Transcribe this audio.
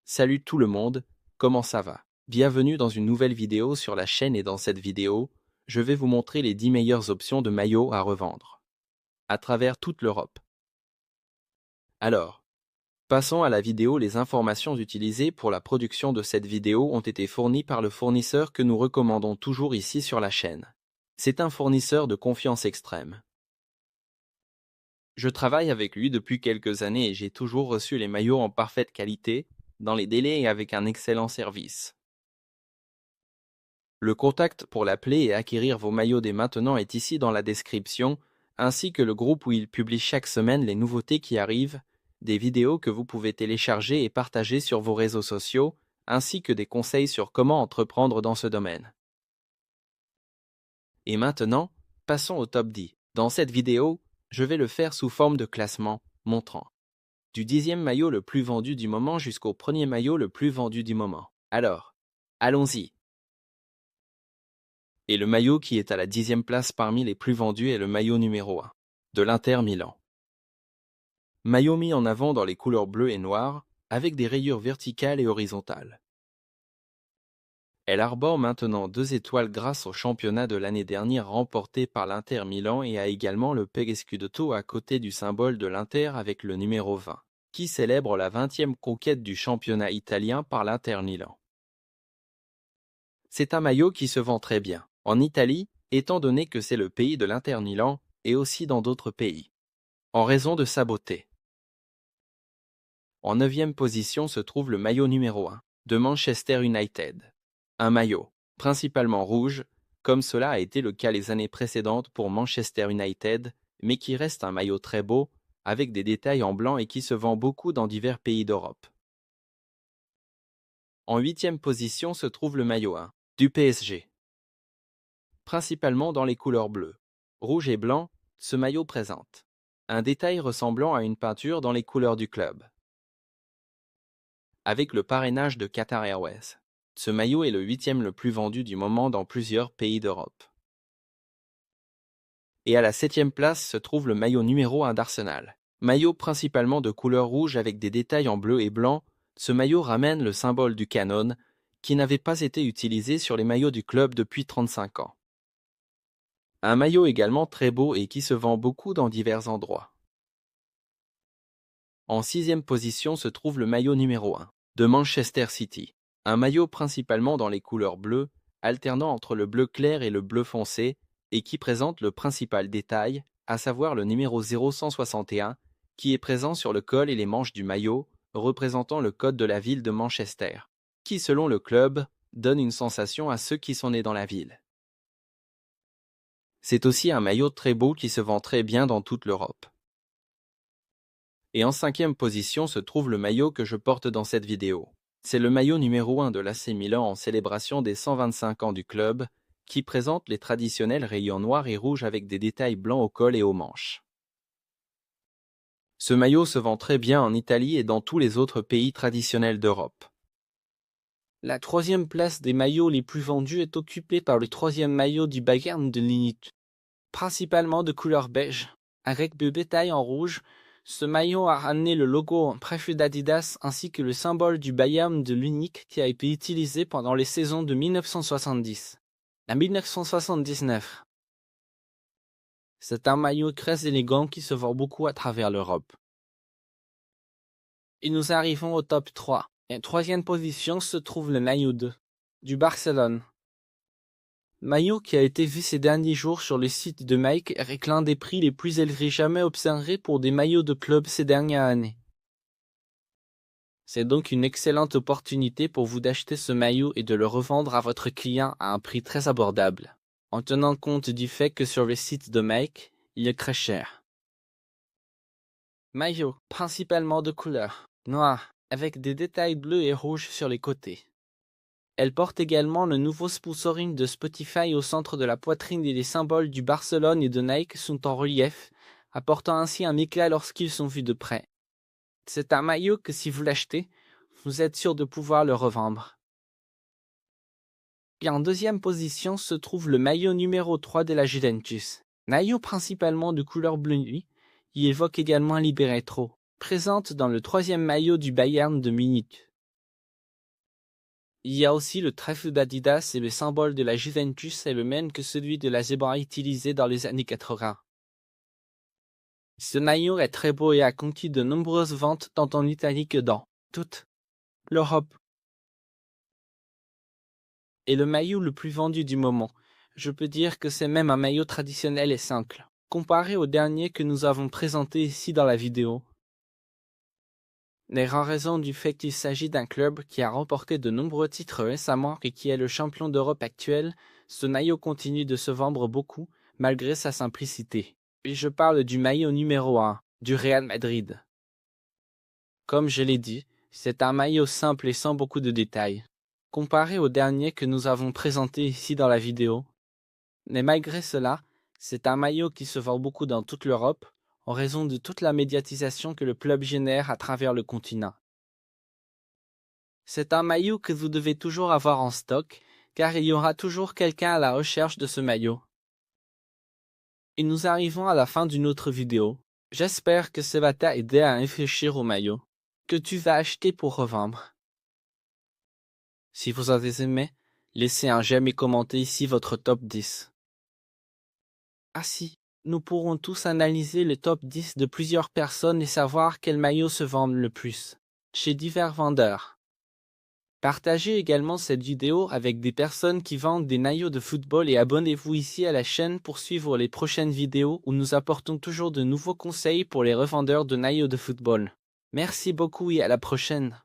Salut tout le monde, comment ça va? Bienvenue dans une nouvelle vidéo sur la chaîne et dans cette vidéo, je vais vous montrer les 10 meilleures options de maillots à revendre à travers toute l'Europe. Alors, passons à la vidéo. Les informations utilisées pour la production de cette vidéo ont été fournies par le fournisseur que nous recommandons toujours ici sur la chaîne. C'est un fournisseur de confiance extrême. Je travaille avec lui depuis quelques années et j'ai toujours reçu les maillots en parfaite qualité, dans les délais et avec un excellent service. Le contact pour l'appeler et acquérir vos maillots dès maintenant est ici dans la description, ainsi que le groupe où il publie chaque semaine les nouveautés qui arrivent, des vidéos que vous pouvez télécharger et partager sur vos réseaux sociaux, ainsi que des conseils sur comment entreprendre dans ce domaine. Et maintenant, passons au top 10. Dans cette vidéo, je vais le faire sous forme de classement, montrant du 10e maillot le plus vendu du moment jusqu'au premier maillot le plus vendu du moment. Alors, allons-y. Et le maillot qui est à la 10e place parmi les plus vendus est le maillot numéro 1, de l'Inter Milan. Maillot mis en avant dans les couleurs bleues et noires, avec des rayures verticales et horizontales. Elle arbore maintenant 2 étoiles grâce au championnat de l'année dernière remporté par l'Inter Milan et a également le Scudetto à côté du symbole de l'Inter avec le numéro 20, qui célèbre la 20e conquête du championnat italien par l'Inter Milan. C'est un maillot qui se vend très bien en Italie, étant donné que c'est le pays de l'Inter Milan, et aussi dans d'autres pays, en raison de sa beauté. En 9e position se trouve le maillot numéro 1, de Manchester United. Un maillot, principalement rouge, comme cela a été le cas les années précédentes pour Manchester United, mais qui reste un maillot très beau, avec des détails en blanc et qui se vend beaucoup dans divers pays d'Europe. En 8e position se trouve le maillot 1, du PSG. Principalement dans les couleurs bleues, rouge et blanc, ce maillot présente un détail ressemblant à une peinture dans les couleurs du club. Avec le parrainage de Qatar Airways, ce maillot est le 8e le plus vendu du moment dans plusieurs pays d'Europe. Et à la 7e place se trouve le maillot numéro 1 d'Arsenal. Maillot principalement de couleur rouge avec des détails en bleu et blanc, ce maillot ramène le symbole du canon, qui n'avait pas été utilisé sur les maillots du club depuis 35 ans. Un maillot également très beau et qui se vend beaucoup dans divers endroits. En 6e position se trouve le maillot numéro 1, de Manchester City. Un maillot principalement dans les couleurs bleues, alternant entre le bleu clair et le bleu foncé, et qui présente le principal détail, à savoir le numéro 0161, qui est présent sur le col et les manches du maillot, représentant le code de la ville de Manchester, qui selon le club, donne une sensation à ceux qui sont nés dans la ville. C'est aussi un maillot très beau qui se vend très bien dans toute l'Europe. Et en 5e position se trouve le maillot que je porte dans cette vidéo. C'est le maillot numéro 1 de l'AC Milan en célébration des 125 ans du club, qui présente les traditionnels rayons noirs et rouges avec des détails blancs au col et aux manches. Ce maillot se vend très bien en Italie et dans tous les autres pays traditionnels d'Europe. La 3e place des maillots les plus vendus est occupée par le 3e maillot du Bayern de Munich, principalement de couleur beige, avec des détails en rouge. Ce maillot a ramené le logo en préfet d'Adidas ainsi que le symbole du Bayern de Munich qui a été utilisé pendant les saisons de 1970 à 1979. C'est un maillot très élégant qui se vend beaucoup à travers l'Europe. Et nous arrivons au top 3. En 3e position se trouve le maillot 2, du Barcelone. Maillot qui a été vu ces derniers jours sur le site de Nike avec l'un des prix les plus élevés jamais observés pour des maillots de club ces dernières années. C'est donc une excellente opportunité pour vous d'acheter ce maillot et de le revendre à votre client à un prix très abordable, en tenant compte du fait que sur le site de Nike, il est très cher. Maillot, principalement de couleur noire, avec des détails bleus et rouges sur les côtés. Elle porte également le nouveau sponsoring de Spotify au centre de la poitrine et les symboles du Barcelone et de Nike sont en relief, apportant ainsi un éclat lorsqu'ils sont vus de près. C'est un maillot que si vous l'achetez, vous êtes sûr de pouvoir le revendre. Et en 2e position se trouve le maillot numéro 3 de la Juventus. Maillot principalement de couleur bleu nuit, il évoque également un Libéretro, présente dans le 3e maillot du Bayern de Munich. Il y a aussi le trèfle d'Adidas et le symbole de la Juventus est le même que celui de la zebra utilisé dans les années 80. Ce maillot est très beau et a conquis de nombreuses ventes tant en Italie que dans toute l'Europe. Et le maillot le plus vendu du moment. Je peux dire que c'est même un maillot traditionnel et simple, comparé au dernier que nous avons présenté ici dans la vidéo. Mais en raison du fait qu'il s'agit d'un club qui a remporté de nombreux titres récemment et qui est le champion d'Europe actuel, ce maillot continue de se vendre beaucoup, malgré sa simplicité. Et je parle du maillot numéro 1, du Real Madrid. Comme je l'ai dit, c'est un maillot simple et sans beaucoup de détails, comparé au dernier que nous avons présenté ici dans la vidéo. Mais malgré cela, c'est un maillot qui se vend beaucoup dans toute l'Europe, en raison de toute la médiatisation que le club génère à travers le continent. C'est un maillot que vous devez toujours avoir en stock, car il y aura toujours quelqu'un à la recherche de ce maillot. Et nous arrivons à la fin d'une autre vidéo. J'espère que cela t'a aidé à réfléchir au maillot que tu vas acheter pour revendre. Si vous avez aimé, laissez un j'aime et commentez ici votre top 10. Ah si, nous pourrons tous analyser le top 10 de plusieurs personnes et savoir quel maillot se vend le plus, chez divers vendeurs. Partagez également cette vidéo avec des personnes qui vendent des maillots de football et abonnez-vous ici à la chaîne pour suivre les prochaines vidéos où nous apportons toujours de nouveaux conseils pour les revendeurs de maillots de football. Merci beaucoup et à la prochaine.